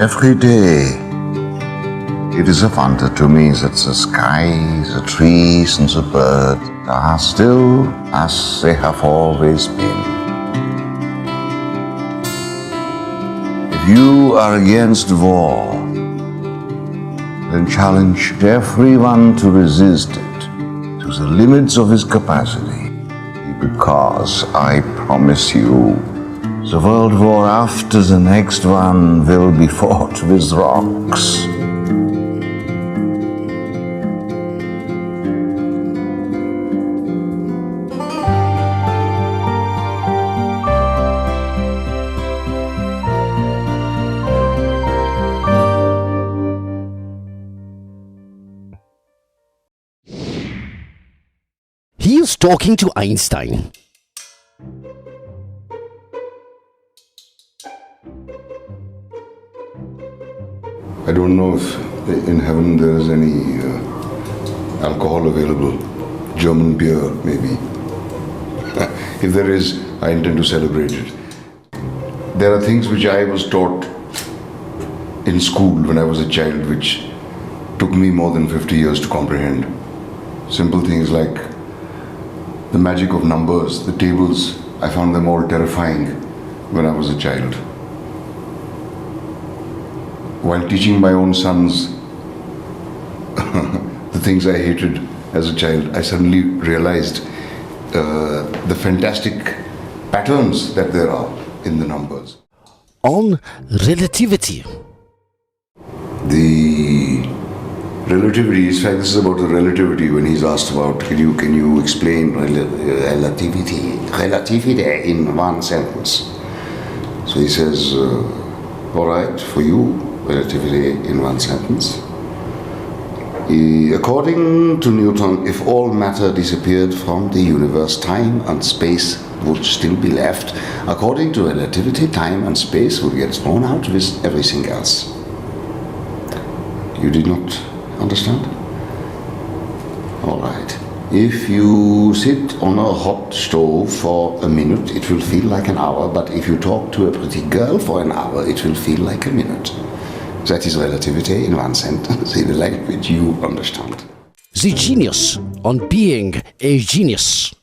Every day, it is a wonder to me that the sky, the trees, and the birds are still as they have always been. If you are against war, then challenge everyone to resist it to the limits of his capacity, because I promise you, the world war after the next one will be fought with rocks. He is talking to Einstein. I don't know if in heaven there is any alcohol available. German beer, maybe. If there is, I intend to celebrate it. There are things which I was taught in school when I was a child which took me more than 50 years to comprehend. Simple things like the magic of numbers, the tables. I found them all terrifying when I was a child. While teaching my own sons the things I hated as a child, I suddenly realized the fantastic patterns that there are in the numbers. On relativity. The relativity, in fact, this is about the relativity when he's asked about, can you explain relativity in one sentence? So he says, all right, for you, relativity in one sentence. According to Newton, if all matter disappeared from the universe, time and space would still be left. According to relativity, time and space would get thrown out with everything else. You did not understand? All right. If you sit on a hot stove for a minute, it will feel like an hour, but if you talk to a pretty girl for an hour, it will feel like a minute. That is relativity in one sentence, in a language you understand. The genius on being a genius.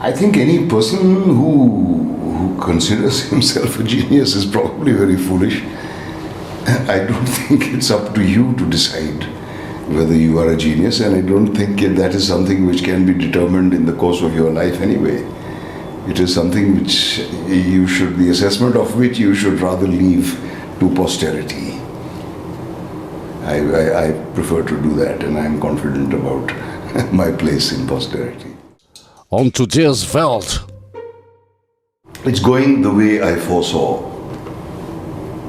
I think any person who considers himself a genius is probably very foolish. I don't think it's up to you to decide whether you are a genius, and I don't think that is something which can be determined in the course of your life anyway. It is something which the assessment of which you should rather leave to posterity. I prefer to do that, and I'm confident about my place in posterity. On today's world. It's going the way I foresaw.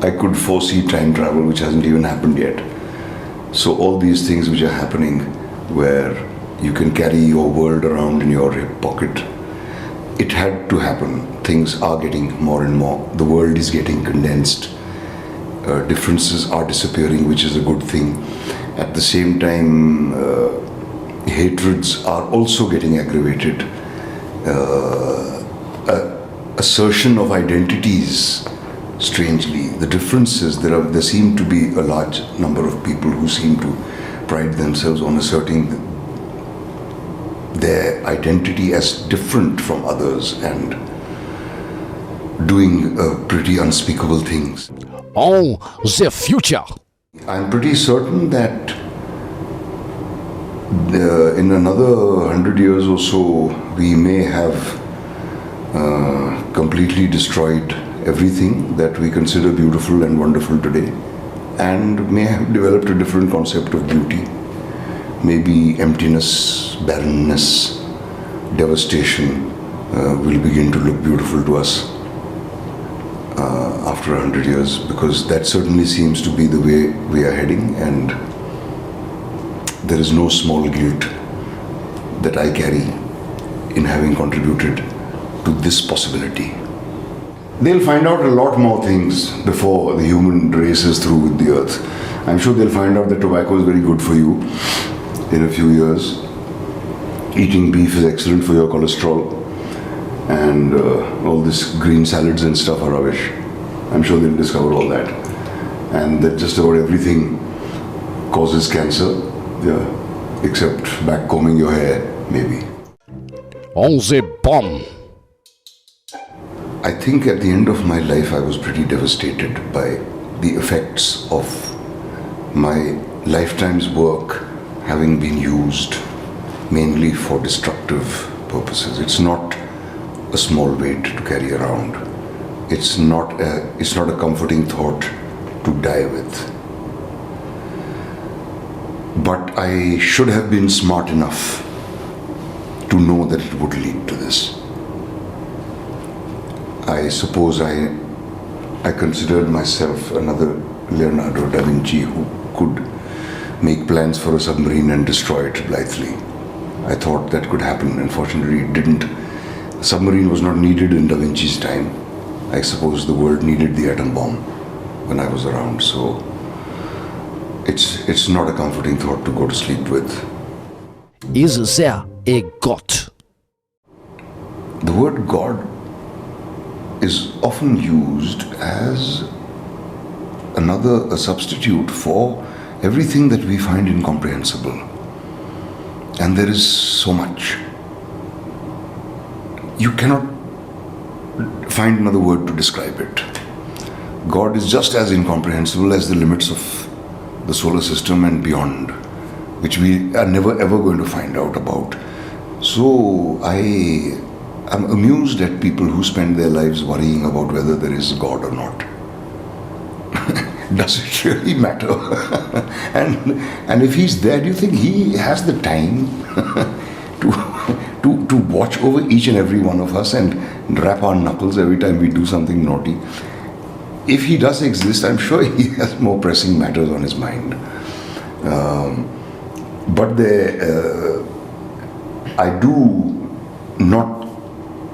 I could foresee time travel, which hasn't even happened yet. So all these things which are happening, where you can carry your world around in your hip pocket, it had to happen. Things are getting more and more. The world is getting condensed. Differences are disappearing, which is a good thing. At the same time, hatreds are also getting aggravated. Assertion of identities, strangely, the differences, there seem to be a large number of people who seem to pride themselves on asserting their identity as different from others and doing pretty unspeakable things. On the future. I'm pretty certain that in another 100 years or so, we may have completely destroyed everything that we consider beautiful and wonderful today, and may have developed a different concept of beauty. Maybe emptiness, barrenness, devastation will begin to look beautiful to us after 100 years, because that certainly seems to be the way we are heading, and there is no small guilt that I carry in having contributed to this possibility. They'll find out a lot more things before the human race is through with the earth. I'm sure they'll find out that tobacco is very good for you in a few years. Eating beef is excellent for your cholesterol, and all this green salads and stuff are rubbish. I'm sure they'll discover all that. And that just about everything causes cancer, yeah, except backcombing your hair, maybe. On the bomb. I think at the end of my life I was pretty devastated by the effects of my lifetime's work having been used mainly for destructive purposes. It's not a small weight to carry around. It's not a comforting thought to die with. But I should have been smart enough to know that it would lead to this. I suppose I considered myself another Leonardo da Vinci who could make plans for a submarine and destroy it blithely. I thought that could happen. Unfortunately, it didn't. A submarine was not needed in da Vinci's time. I suppose the world needed the atom bomb when I was around, so it's not a comforting thought to go to sleep with. Is there a God? The word God is often used as a substitute for everything that we find incomprehensible. And there is so much. You cannot find another word to describe it. God is just as incomprehensible as the limits of the solar system and beyond, which we are never ever going to find out about. So I am amused at people who spend their lives worrying about whether there is God or not. Does it really matter? and if he's there, do you think he has the time to watch over each and every one of us and rap our knuckles every time we do something naughty? If he does exist, I'm sure he has more pressing matters on his mind. But I do not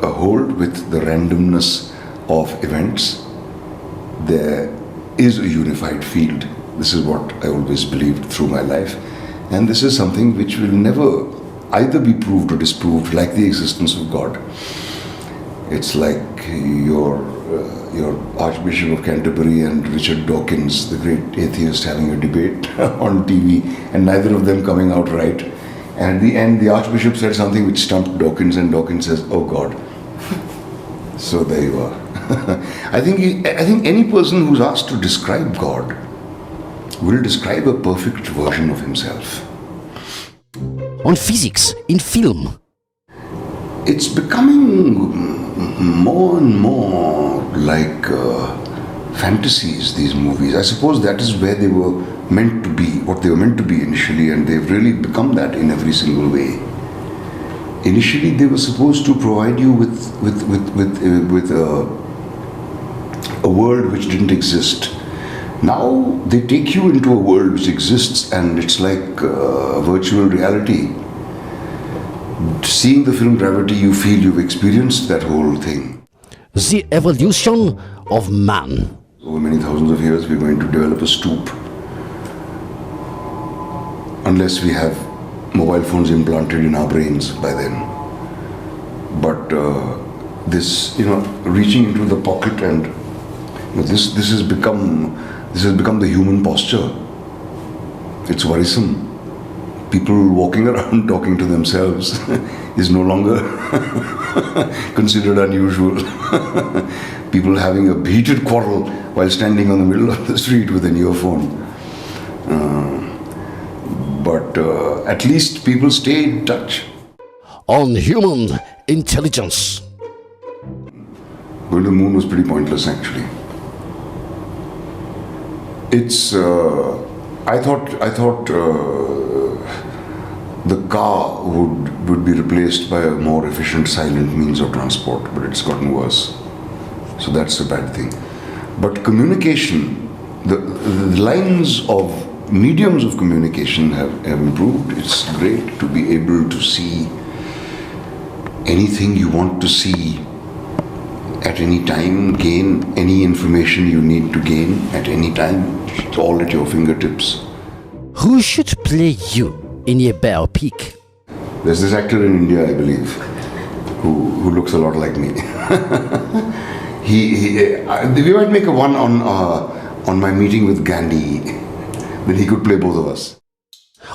hold with the randomness of events. There is a unified field. This is what I always believed through my life. And this is something which will never either be proved or disproved, like the existence of God. It's like your Archbishop of Canterbury and Richard Dawkins, the great atheist, having a debate on TV, and neither of them coming out right. And at the end, the Archbishop said something which stumped Dawkins, and Dawkins says, "Oh God." So there you are. I think any person who's asked to describe God will describe a perfect version of himself. On physics, in film. It's becoming more and more like fantasies, these movies. I suppose that is where they were meant to be, what they were meant to be initially, and they've really become that in every single way. Initially, they were supposed to provide you with a world which didn't exist. Now they take you into a world which exists, and it's like virtual reality. Seeing the film Gravity, you feel you've experienced that whole thing. The evolution of man. Over many thousands of years, we're going to develop a stoop. Unless we have mobile phones implanted in our brains by then. But this, reaching into the pocket and this has become the human posture. It's worrisome. People walking around talking to themselves is no longer considered unusual. People having a heated quarrel while standing on the middle of the street with an earphone. But at least people stay in touch. On human intelligence. Going to the moon was pretty pointless, actually. It's. I thought the car would be replaced by a more efficient, silent means of transport, but it's gotten worse. So that's a bad thing. But communication, the lines of mediums of communication have improved. It's great to be able to see anything you want to see at any time, gain any information you need to gain at any time. It's all at your fingertips. Who should play you in a biopic? There's this actor in India, I believe, who looks a lot like me. We might make a one on my meeting with Gandhi. Then he could play both of us.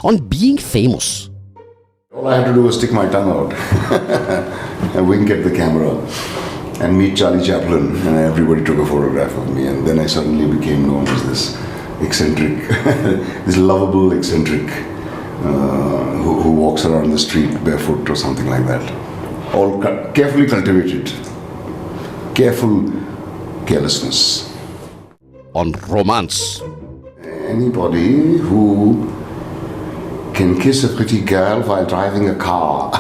On being famous. All I had to do was stick my tongue out and wink at the camera and meet Charlie Chaplin, and everybody took a photograph of me, and then I suddenly became known as this eccentric, this lovable eccentric who walks around the street barefoot or something like that. All carefully cultivated. Careful carelessness. On romance. Anybody who can kiss a pretty girl while driving a car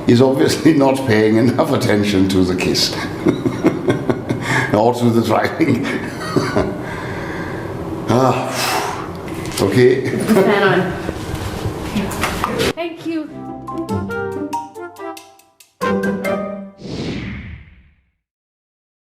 is obviously not paying enough attention to the kiss or to the driving. Okay. Fan on. Thank you.